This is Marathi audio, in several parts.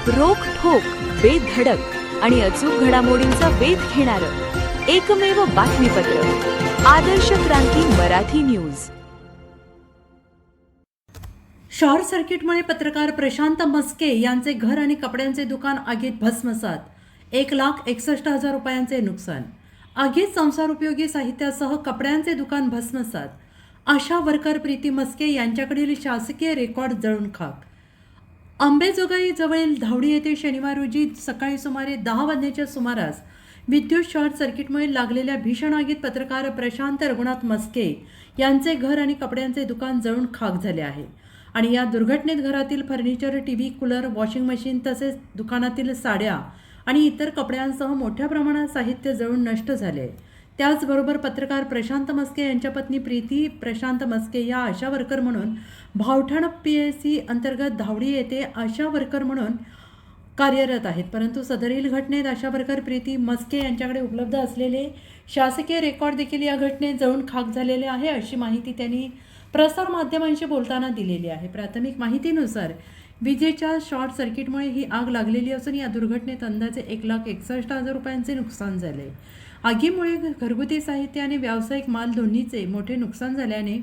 रोखठोक, बेधडक आणि अचूक घडामोडींचा वेध घेणारं एकमेव बातमीपत्र आदर्श क्रांती मराठी न्यूज। शॉर्ट सर्किटमुळे पत्रकार प्रशांत मस्के यांचे घर आणि कपड्यांचे दुकान आगीत भस्मसात। 1,61,000 रुपयांचे नुकसान। आगीत संसार उपयोगी साहित्यासह कपड्यांचे दुकान भस्मसात। आशा वर्कर प्रीती मस्के यांच्याकडील शासकीय रेकॉर्ड जळून खाक। अंबेजोगाई जवळील धावडी येथे शनिवार रोजी सकाळी सुमारे 10 वाजण्याच्या सुमारास विद्युत शॉर्ट सर्किटमुळे लागलेल्या भीषण आगीत पत्रकार प्रशांत रघुनाथ मस्के यांचे घर आणि कपड्यांचे दुकान जळून खाक झाले आहे आणि या दुर्घटनेत घरातील furniture, TV, cooler, washing machine तसेच दुकानातील साड्या आणि इतर कपड्यांसह मोठ्या प्रमाणात साहित्य जळून नष्ट झाले। त्याचबरोबर पत्रकार प्रशांत मस्के यांच्या पत्नी प्रीती प्रशांत मस्के या आशा वर्कर म्हणून भावठाण PSC अंतर्गत धावडी येथे आशा वर्कर म्हणून कार्यरत आहेत, परंतु सदरील घटनेत आशा वर्कर प्रीती मस्के यांच्याकडे उपलब्ध असलेले शासकीय रेकॉर्ड देखील या घटनेत जळून खाक झालेले आहे, अशी माहिती त्यांनी प्रसार माध्यमांशी बोलताना दिलेली आहे। प्राथमिक माहितीनुसार विजेच्या शॉर्ट सर्किटमुळे ही आग लागलेली असून या दुर्घटनेत अंदाजे 1,61,000 रुपयांचे नुकसान झाले। आगीमुळे घरगुती साहित्य आणि व्यावसायिक माल दोन्हीचे मोठे नुकसान झाल्याने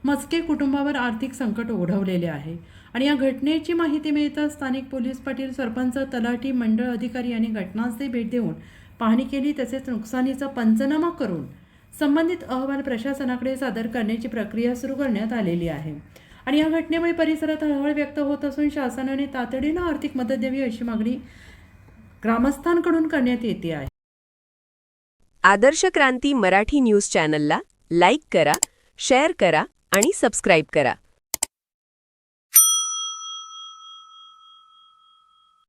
मस्के कुटुंबावर आर्थिक संकट ओढवलेले आहे आणि या घटनेची माहिती मिळताच स्थानिक पोलीस पाटील, सरपंच, तलाठी, मंडळ अधिकारी यांनी घटनास्थळी भेट देऊन पाहणी केली, तसेच नुकसानीचा पंचनामा करून संबंधित अहवाल प्रशासनाकडे सादर करण्याची प्रक्रिया सुरू करण्यात आलेली आहे आणि या घटनेमुळे परिसरात हळहळ व्यक्त होत असून शासनाने तातडीने आर्थिक मदत द्यावी अशी मागणी ग्रामस्थांकडून करण्यात येते आहे। आदर्श क्रांती मराठी न्यूज चॅनलला लाईक करा, शेअर करा आणि सबस्क्राईब करा।